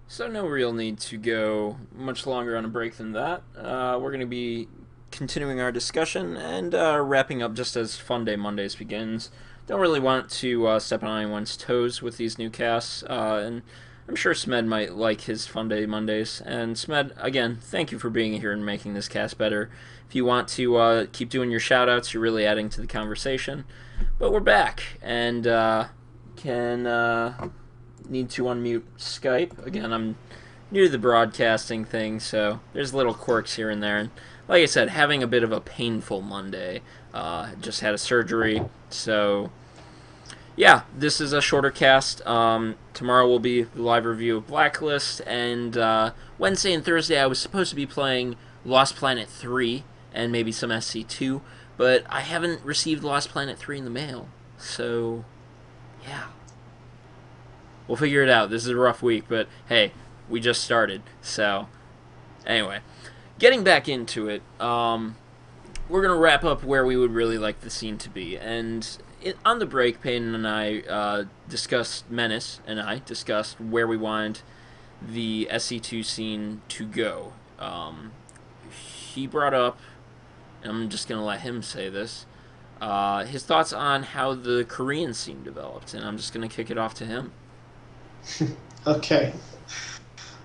So no real need to go much longer on a break than that. We're going to be continuing our discussion and wrapping up just as Fun Day Mondays begins. Don't really want to step on anyone's toes with these new casts, and I'm sure Smed might like his Fun Day Mondays. And Smed, again, thank you for being here and making this cast better. If you want to keep doing your shoutouts, you're really adding to the conversation. But we're back, and can need to unmute Skype. Again, I'm new to the broadcasting thing, so there's little quirks here and there. And like I said, having a bit of a painful Monday. Just had a surgery, so yeah, this is a shorter cast. Tomorrow will be the live review of Blacklist, and Wednesday and Thursday I was supposed to be playing Lost Planet 3 and maybe some SC2, but I haven't received Lost Planet 3 in the mail, so yeah. We'll figure it out. This is a rough week, but hey, we just started. So, anyway, getting back into it, we're going to wrap up where we would really like the scene to be. And on the break, Peyton and I discussed, Menace and I discussed where we wanted the SC2 scene to go. He brought up, and I'm just going to let him say this, his thoughts on how the Korean scene developed. And I'm just going to kick it off to him. Okay.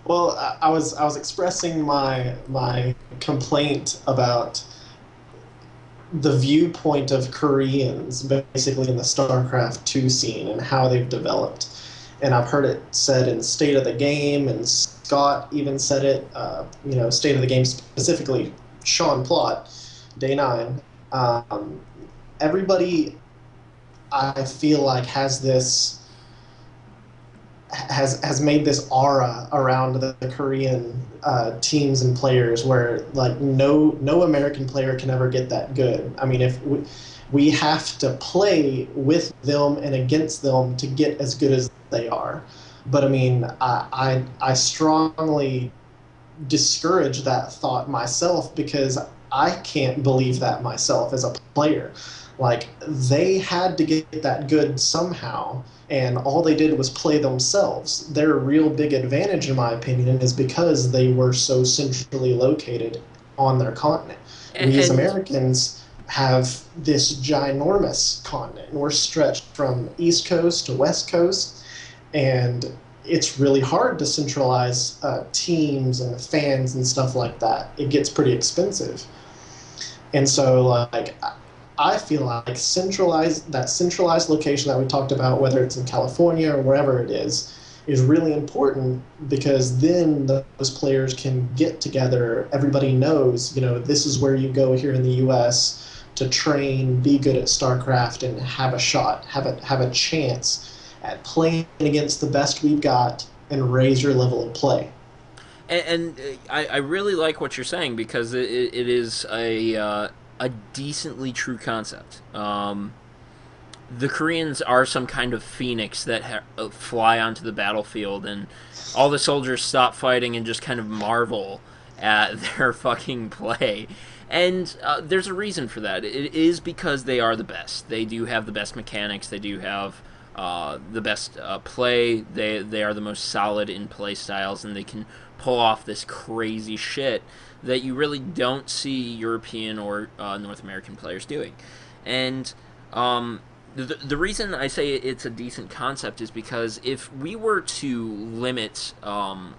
Well, I was expressing my complaint about the viewpoint of Koreans basically in the StarCraft 2 scene and how they've developed. And I've heard it said in State of the Game, and Scott even said it, State of the Game specifically, Sean Plott, Day 9. Everybody, I feel like, has made this aura around the Korean teams and players where like no American player can ever get that good. I mean, if we have to play with them and against them to get as good as they are. But I mean, I strongly discourage that thought myself because I can't believe that myself as a player. Like, they had to get that good somehow, and all they did was play themselves. Their real big advantage, in my opinion, is because they were so centrally located on their continent. We as And Americans have this ginormous continent, and we're stretched from East Coast to West Coast, and it's really hard to centralize teams and fans and stuff like that. It gets pretty expensive. And so, like, I feel like centralized location that we talked about, whether it's in California or wherever it is really important because then those players can get together. Everybody knows, this is where you go here in the U.S. to train, be good at StarCraft, and have a shot, have a chance at playing against the best we've got and raise your level of play. I really like what you're saying because it is a decently true concept. The Koreans are some kind of phoenix that fly onto the battlefield, and all the soldiers stop fighting and just kind of marvel at their fucking play. And there's a reason for that. It is because they are the best. They do have the best mechanics. They do have the best play. They are the most solid in play styles, and they can pull off this crazy shit that you really don't see European or North American players doing. And the reason I say it's a decent concept is because if we were to limit,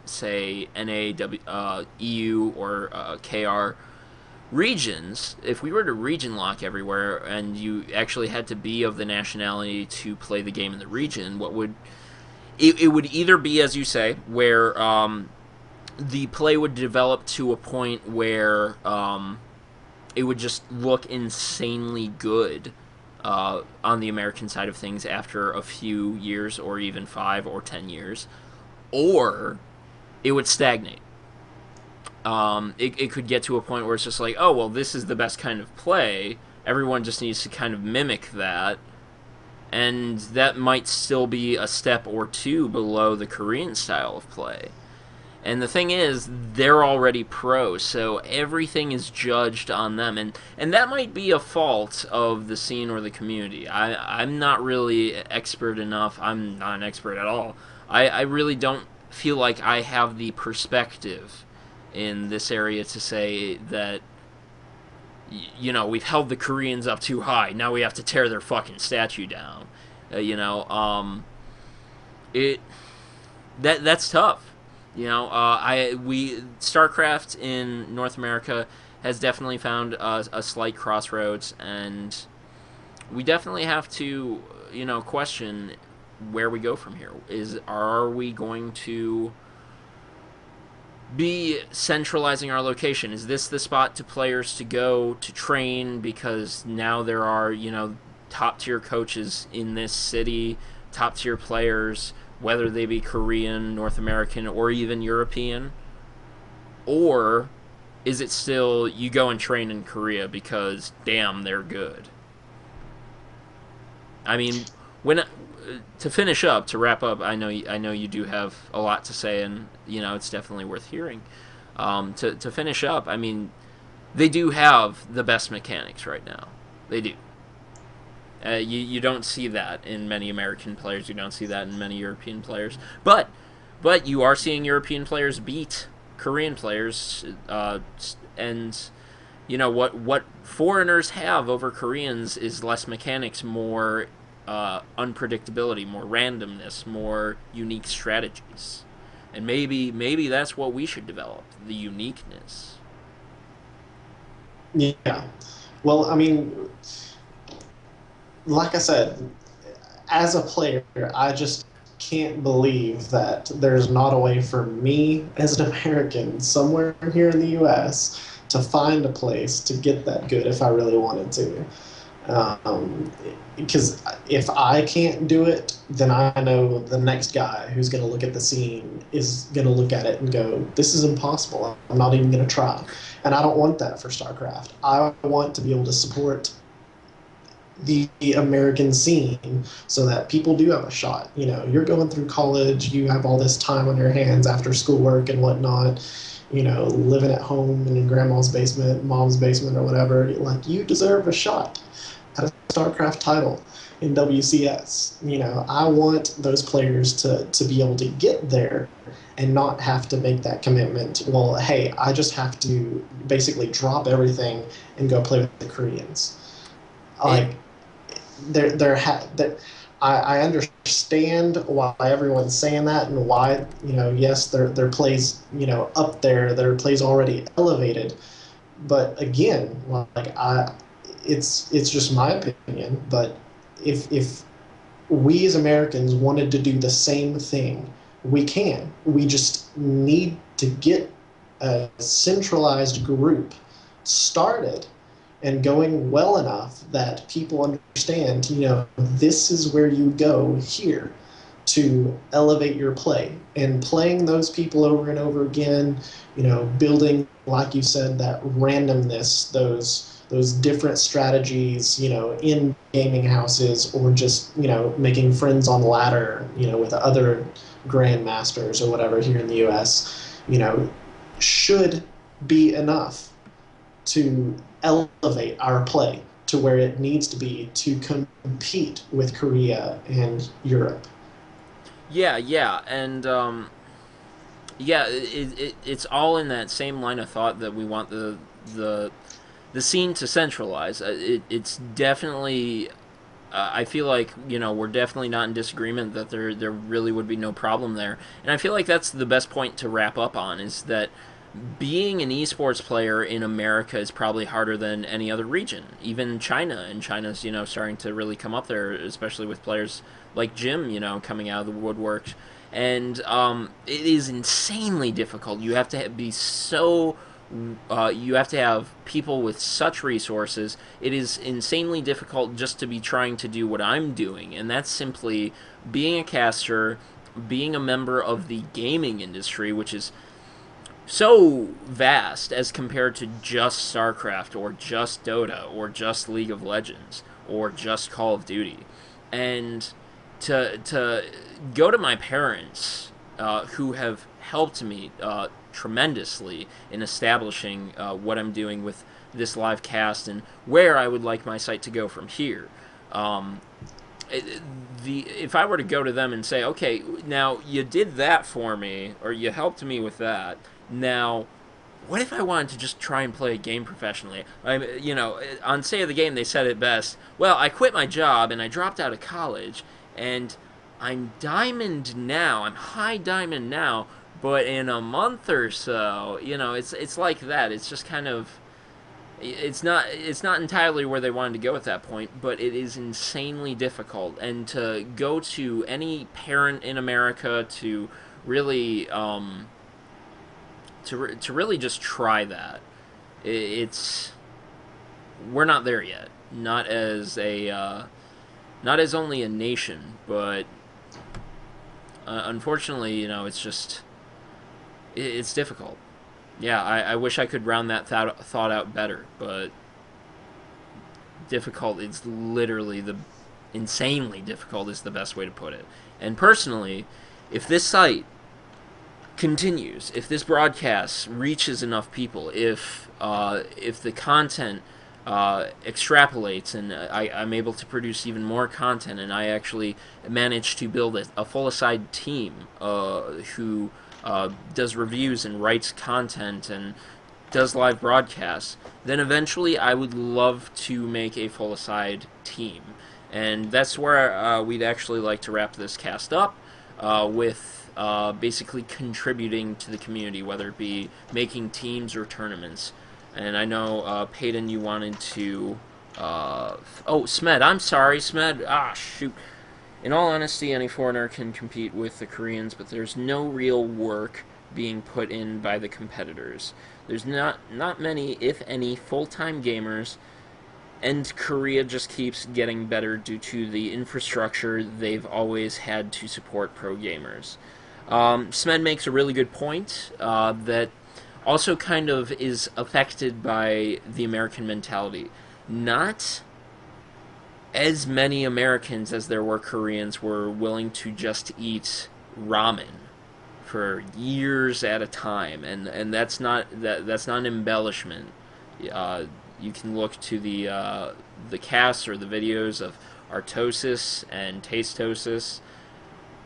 say, NA, EU, or KR regions, if we were to region lock everywhere and you actually had to be of the nationality to play the game in the region, it would either be, as you say, where the play would develop to a point where it would just look insanely good on the American side of things after a few years, or even 5 or 10 years, or it would stagnate. It could get to a point where it's just like, oh, well, this is the best kind of play. Everyone just needs to kind of mimic that. And that might still be a step or two below the Korean style of play. And the thing is, they're already pros, so everything is judged on them. And that might be a fault of the scene or the community. I'm not really expert enough. I'm not an expert at all. I really don't feel like I have the perspective in this area to say that we've held the Koreans up too high. Now we have to tear their fucking statue down. It that's tough. I we StarCraft in North America has definitely found a slight crossroads, and we definitely have to question where we go from here. Are we going to be centralizing our location? Is this the spot to players to go to train because now there are top tier coaches in this city, top tier players, whether they be Korean, North American, or even European? Or is it still you go and train in Korea because damn they're good? I mean, when to finish up, to wrap up, I know you do have a lot to say, and it's definitely worth hearing. To finish up, I mean, they do have the best mechanics right now. They do. You don't see that in many American players. You don't see that in many European players. But you are seeing European players beat Korean players, and what foreigners have over Koreans is less mechanics, more unpredictability, more randomness, more unique strategies, and maybe that's what we should develop: the uniqueness. Yeah. Well, I mean, like I said, as a player, I just can't believe that there's not a way for me as an American somewhere here in the US to find a place to get that good if I really wanted to. Because if I can't do it, then I know the next guy who's going to look at the scene is going to look at it and go, this is impossible. I'm not even going to try. And I don't want that for StarCraft. I want to be able to support the American scene so that people do have a shot. You're going through college, you have all this time on your hands after schoolwork and whatnot, living at home in your grandma's basement, mom's basement, or whatever. Like, you deserve a shot at a StarCraft title in WCS. I want those players to be able to get there and not have to make that commitment. Well, hey, I just have to basically drop everything and go play with the Koreans. Like, I understand why everyone's saying that, and why yes, their plays up there, their plays already elevated, but again, like, it's just my opinion, but if we as Americans wanted to do the same thing, we can. We just need to get a centralized group started and going well enough that people understand, this is where you go here to elevate your play. And playing those people over and over again, building, like you said, that randomness, those different strategies, in gaming houses, or just, making friends on the ladder, with other grandmasters or whatever here in the US, should be enough to elevate our play to where it needs to be to compete with Korea and Europe. Yeah, and yeah, it's all in that same line of thought that we want the scene to centralize. It's definitely. I feel like we're definitely not in disagreement that there really would be no problem there, and I feel like that's the best point to wrap up on, is that being an esports player in America is probably harder than any other region, even China. And China's starting to really come up there, especially with players like Jim coming out of the woodwork. And it is insanely difficult. You have to be so you have to have people with such resources. It is insanely difficult just to be trying to do what I'm doing, and that's simply being a caster, being a member of the gaming industry, which is so vast as compared to just StarCraft or just Dota or just League of Legends or just Call of Duty. And to go to my parents, who have helped me tremendously in establishing what I'm doing with this live cast and where I would like my site to go from here. if I were to go to them and say, okay, now you did that for me, or you helped me with that, now what if I wanted to just try and play a game professionally? On Say of the Game, they said it best. Well, I quit my job and I dropped out of college, and I'm diamond now. I'm high diamond now, but in a month or so, it's like that. It's just kind of it's not entirely where they wanted to go at that point, but it is insanely difficult. And to go to any parent in America to really to really just try that, it's we're not there yet. Not as only a nation, but unfortunately, it's difficult. Yeah, I wish I could round that thought out better, but difficult is literally the insanely difficult is the best way to put it. And personally, if this site continues, if this broadcast reaches enough people, if the content extrapolates and I'm able to produce even more content, and I actually manage to build a Fullicide team who does reviews and writes content and does live broadcasts, then eventually I would love to make a Fullicide team. And that's where we'd actually like to wrap this cast up with basically contributing to the community, whether it be making teams or tournaments. And I know, Peyton, you wanted to... Smed, I'm sorry, Smed. Ah, shoot. In all honesty, any foreigner can compete with the Koreans, but there's no real work being put in by the competitors. There's not many, if any, full-time gamers, and Korea just keeps getting better due to the infrastructure they've always had to support pro gamers. Smed makes a really good point that also kind of is affected by the American mentality. Not as many Americans as there were Koreans were willing to just eat ramen for years at a time, and that's not an embellishment. You can look to the casts or the videos of Artosis and Tastosis.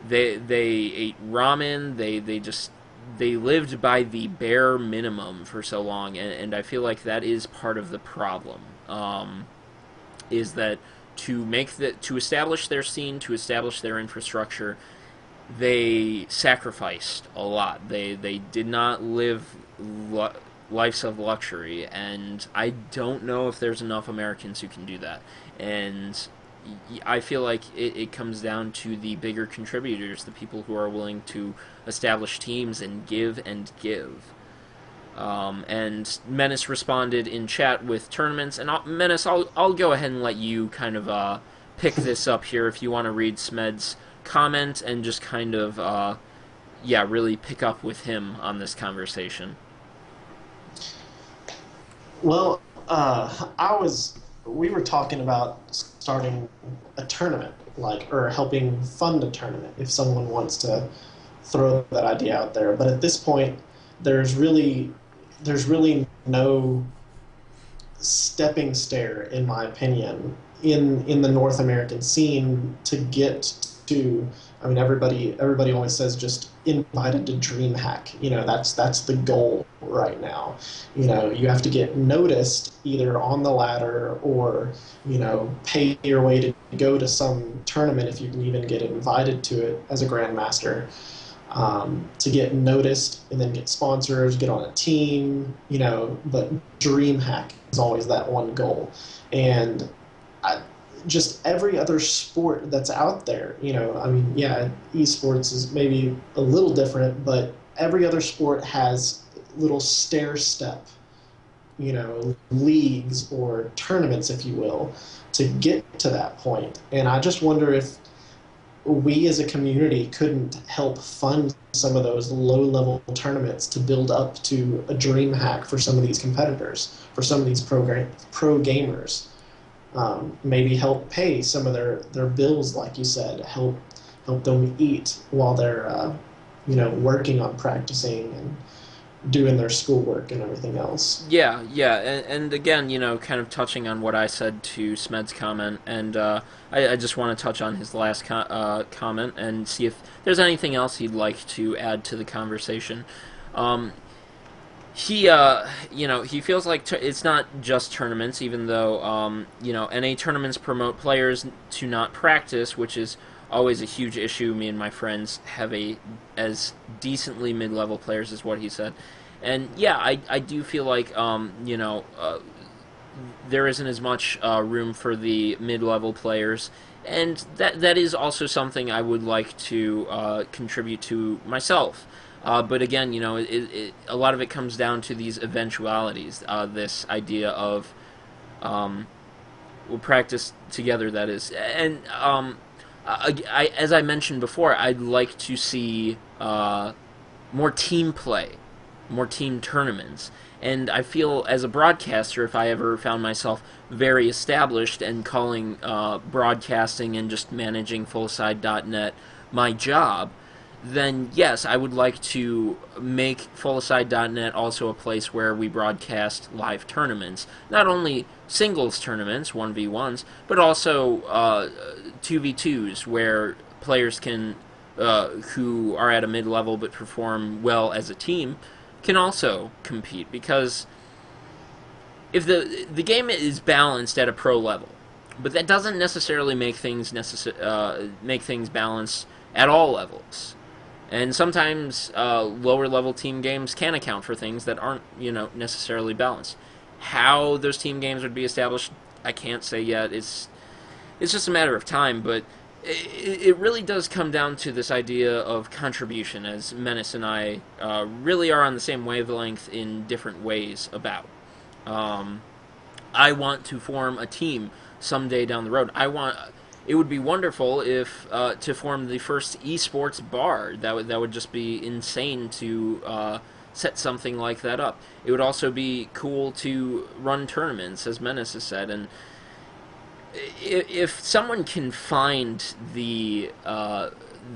They ate ramen. They lived by the bare minimum for so long, and I feel like that is part of the problem. Is that to establish their scene, to establish their infrastructure, they sacrificed a lot. They did not live lives of luxury, and I don't know if there's enough Americans who can do that. And I feel like it comes down to the bigger contributors, the people who are willing to establish teams and give and give. And Menace responded in chat with tournaments, and Menace, I'll go ahead and let you kind of pick this up here if you want to read Smed's comment and just kind of really pick up with him on this conversation. Well, we were talking about starting a tournament, or helping fund a tournament if someone wants to throw that idea out there. But at this point, there's really no stepping stair, in my opinion, in the North American scene to get to. I mean, everybody always says just invited to DreamHack. That's the goal right now. You have to get noticed either on the ladder or, pay your way to go to some tournament if you can even get invited to it as a grandmaster. To get noticed and then get sponsors, get on a team, but DreamHack is always that one goal. And just every other sport that's out there, esports is maybe a little different, but every other sport has little stair step, leagues or tournaments, if you will, to get to that point. And I just wonder if we as a community couldn't help fund some of those low-level tournaments to build up to a DreamHack for some of these competitors, for some of these pro gamers. Maybe help pay some of their bills, like you said, help them eat while they're working on practicing doing their schoolwork and everything else. Yeah, yeah, and again, kind of touching on what I said to Smed's comment, and I just want to touch on his last comment and see if there's anything else he'd like to add to the conversation. Um, he feels like it's not just tournaments, even though, NA tournaments promote players to not practice, which is always a huge issue. Me and my friends have as decently mid-level players, is what he said. And yeah, I do feel like, there isn't as much room for the mid-level players, and that is also something I would like to contribute to myself. But again, a lot of it comes down to these eventualities. This idea of we'll practice together. That is, and as I mentioned before, I'd like to see more team play, more team tournaments. And I feel, as a broadcaster, if I ever found myself very established and calling broadcasting and just managing Fullicide.net my job, then yes, I would like to make Fullicide.net also a place where we broadcast live tournaments. Not only singles tournaments, 1v1s, but also 2v2s, where players can, who are at a mid-level but perform well as a team, can also compete. Because if the game is balanced at a pro level, but that doesn't necessarily make things balanced at all levels. And sometimes lower level team games can account for things that aren't, necessarily balanced. How those team games would be established, I can't say yet. It's just a matter of time, but it really does come down to this idea of contribution, as Menace and I really are on the same wavelength in different ways about. I want to form a team someday down the road. It would be wonderful if to form the first esports bar. That would just be insane to set something like that up. It would also be cool to run tournaments, as Menace has said. And if someone can find the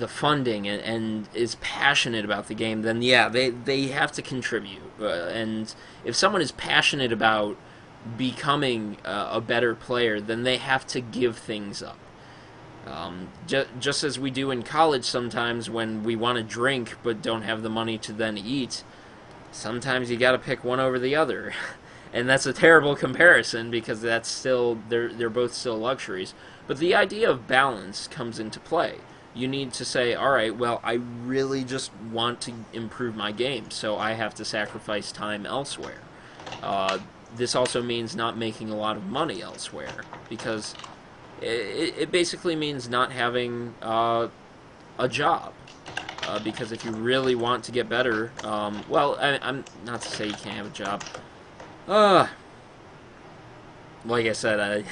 funding and is passionate about the game, then yeah, they have to contribute. And if someone is passionate about becoming a better player, then they have to give things up. Just as we do in college sometimes when we want to drink but don't have the money to then eat, sometimes you got to pick one over the other. And that's a terrible comparison because that's still they're both still luxuries. But the idea of balance comes into play. You need to say, all right, well, I really just want to improve my game, so I have to sacrifice time elsewhere. This also means not making a lot of money elsewhere, because it basically means not having a job. Because if you really want to get better, I'm not to say you can't have a job. Like I said, I've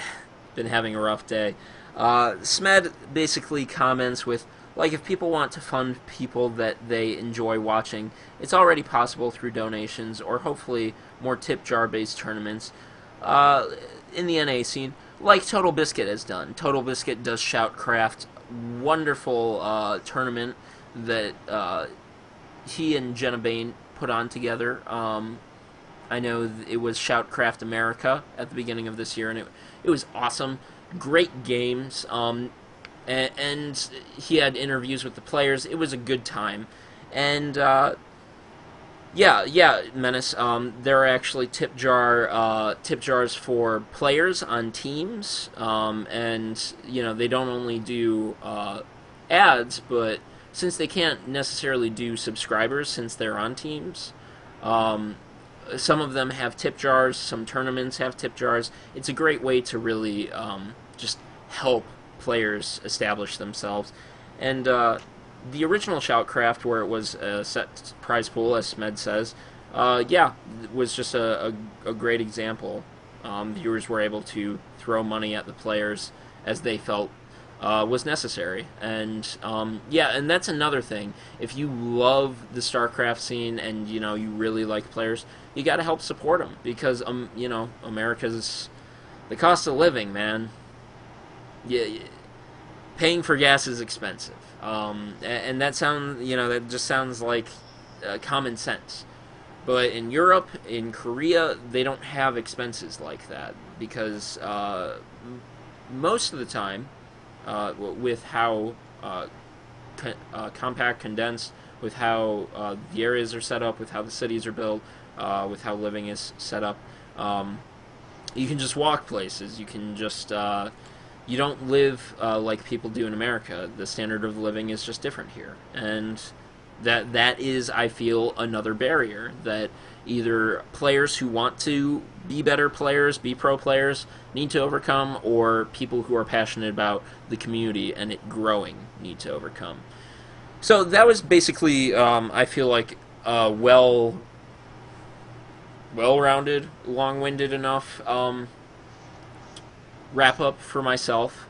been having a rough day. Smed basically comments with, like, if people want to fund people that they enjoy watching, it's already possible through donations or hopefully more tip jar-based tournaments in the NA scene, like Total Biscuit has done. Total Biscuit does Shoutcraft, wonderful tournament that he and Jenna Bain put on together. I know it was Shoutcraft America at the beginning of this year, and it was awesome. Great games, and he had interviews with the players. It was a good time, and yeah, Menace. There are actually tip jars for players on teams, and they don't only do ads, but since they can't necessarily do subscribers since they're on teams. Some of them have tip jars, some tournaments have tip jars. It's a great way to really just help players establish themselves. And the original Shoutcraft, where it was a set prize pool, as Smed says, was just a great example. Viewers were able to throw money at the players as they felt was necessary. And and that's another thing. If you love the StarCraft scene and you really like players, you got to help support them, because America's the cost of living, man. Yeah, paying for gas is expensive, and that just sounds like common sense. But in Europe, in Korea, they don't have expenses like that because most of the time, with how compact, condensed, with how the areas are set up, with how the cities are built, with how living is set up, um, you can just walk places. You can just you don't live like people do in America. The standard of living is just different here, and that is, I feel, another barrier that either players who want to be better players, be pro players, need to overcome, or people who are passionate about the community and it growing need to overcome. So that was basically, I feel like, well-rounded, long-winded enough wrap up for myself.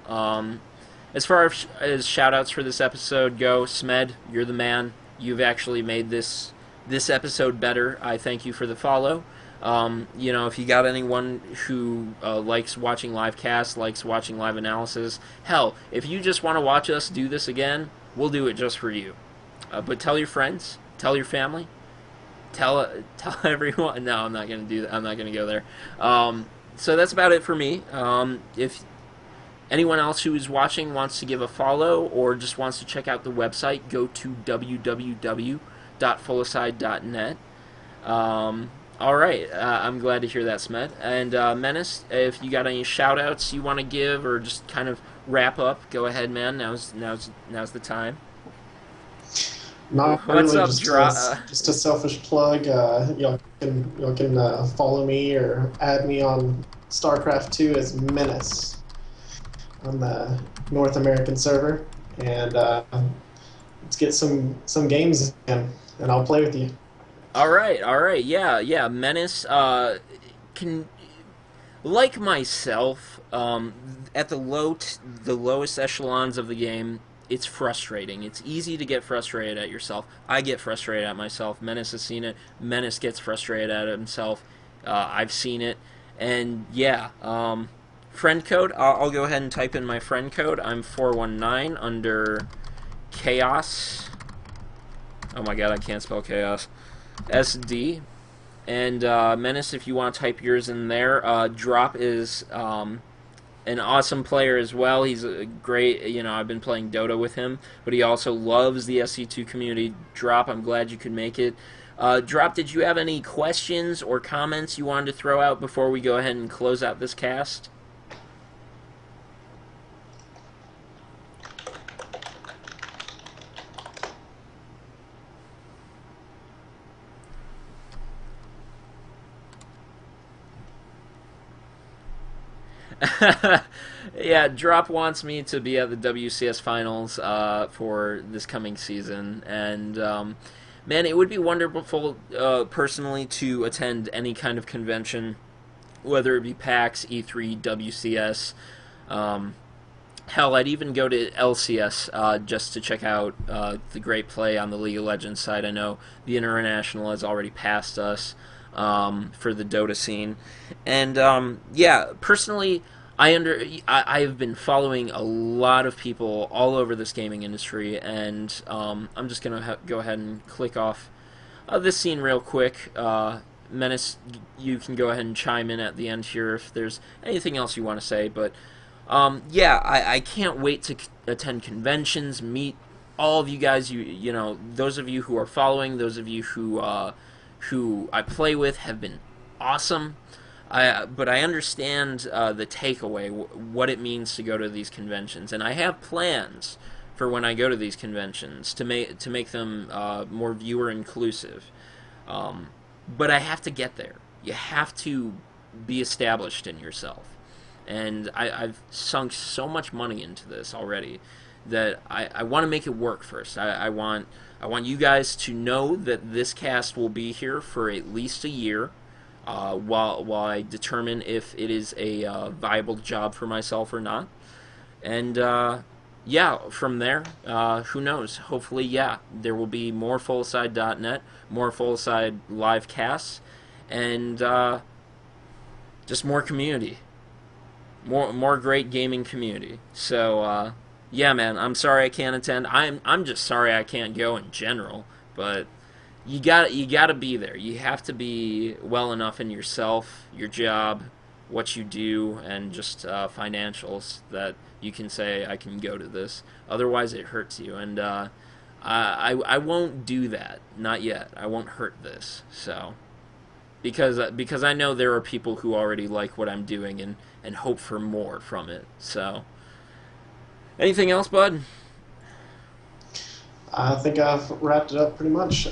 As far as shout outs for this episode go, Smed, you're the man. You've actually made this episode better. I thank you for the follow. If you got anyone who likes watching live casts, likes watching live analysis, hell, if you just want to watch us do this again, we'll do it just for you. But tell your friends, tell your family, tell everyone. No, I'm not gonna do that. I'm not gonna go there. So that's about it for me. If anyone else who is watching wants to give a follow or just wants to check out the website, go to www.fullicide.net. All right, I'm glad to hear that, Smed. And Menace, if you got any shout-outs you want to give or just kind of wrap up, go ahead, man. Now's the time. Not What's really, up, just a selfish plug. Y'all can follow me or add me on StarCraft 2 as Menace on the North American server, and let's get some games in, and I'll play with you. All right, yeah. Menace can, like myself, at the lowest echelons of the game. It's frustrating. It's easy to get frustrated at yourself. I get frustrated at myself. Menace has seen it. Menace gets frustrated at himself. I've seen it, and yeah. Friend code. I'll go ahead and type in my friend code. I'm 419 under chaos. Oh my god, I can't spell chaos. SD. And Menace, if you want to type yours in there. Drop is an awesome player as well. He's a great, I've been playing Dota with him, but he also loves the SC2 community. Drop, I'm glad you could make it. Drop, did you have any questions or comments you wanted to throw out before we go ahead and close out this cast? Yeah, Drop wants me to be at the WCS finals for this coming season, and man, it would be wonderful personally to attend any kind of convention, whether it be PAX, E3, WCS. Hell, I'd even go to LCS just to check out the great play on the League of Legends side. I know the International has already passed us for the Dota scene, and yeah, personally, I have been following a lot of people all over this gaming industry, and I'm just gonna go ahead and click off this scene real quick. Menace, you can go ahead and chime in at the end here if there's anything else you want to say, but yeah, I can't wait to attend conventions, meet all of you guys. Those of you who are following, those of you who I play with have been awesome. But I understand the takeaway, what it means to go to these conventions, and I have plans for when I go to these conventions to make them more viewer inclusive. But I have to get there. You have to be established in yourself. And I've sunk so much money into this already that I want to make it work first. I want you guys to know that this cast will be here for at least a year, while I determine if it is a viable job for myself or not. And yeah, from there, who knows? Hopefully, yeah, there will be more Fullicide.net, more Fullicide live casts, and just more community. More great gaming community. So yeah, man, I'm sorry I can't attend. I'm just sorry I can't go in general. But you gotta be there. You have to be well enough in yourself, your job, what you do, and just financials that you can say I can go to this. Otherwise, it hurts you, and I won't do that. Not yet. I won't hurt this. So because I know there are people who already like what I'm doing and hope for more from it. So anything else, bud? I think I've wrapped it up pretty much.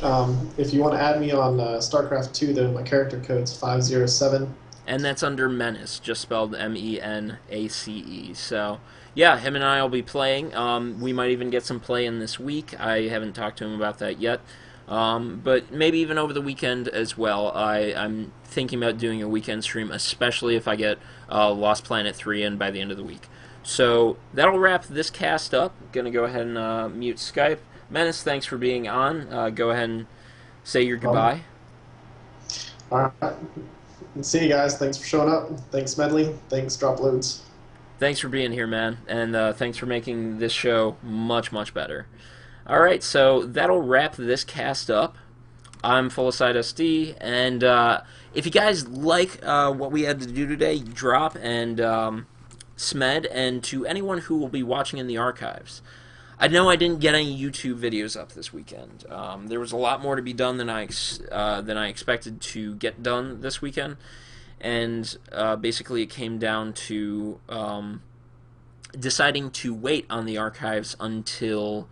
If you want to add me on StarCraft 2, though, my character code's 507. And that's under Menace, just spelled Menace. So, yeah, him and I will be playing. We might even get some play in this week. I haven't talked to him about that yet. But maybe even over the weekend as well. I'm thinking about doing a weekend stream, especially if I get Lost Planet 3 in by the end of the week. So, that'll wrap this cast up. Gonna go ahead and mute Skype. Menace, thanks for being on. Go ahead and say your goodbye. All right. See you guys. Thanks for showing up. Thanks, Medley. Thanks, Drop Loads. Thanks for being here, man, and thanks for making this show much, much better. All right, so that'll wrap this cast up. I'm Fullicide SD, and if you guys like what we had to do today, drop and Smed, and to anyone who will be watching in the archives. I know I didn't get any YouTube videos up this weekend. There was a lot more to be done than I expected to get done this weekend, and basically it came down to deciding to wait on the archives until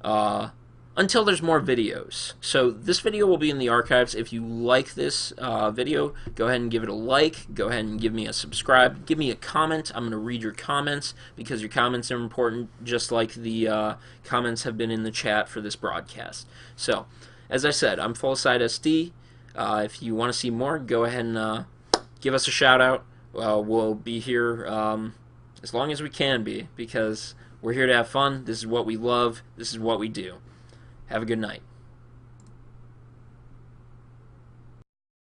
there's more videos. So this video will be in the archives. If you like this video, go ahead and give it a like. Go ahead and give me a subscribe. Give me a comment. I'm going to read your comments because your comments are important, just like the comments have been in the chat for this broadcast. So, as I said, I'm Fullicide SD. If you want to see more, go ahead and give us a shout out. We'll be here as long as we can be, because we're here to have fun. This is what we love. This is what we do. Have a good night.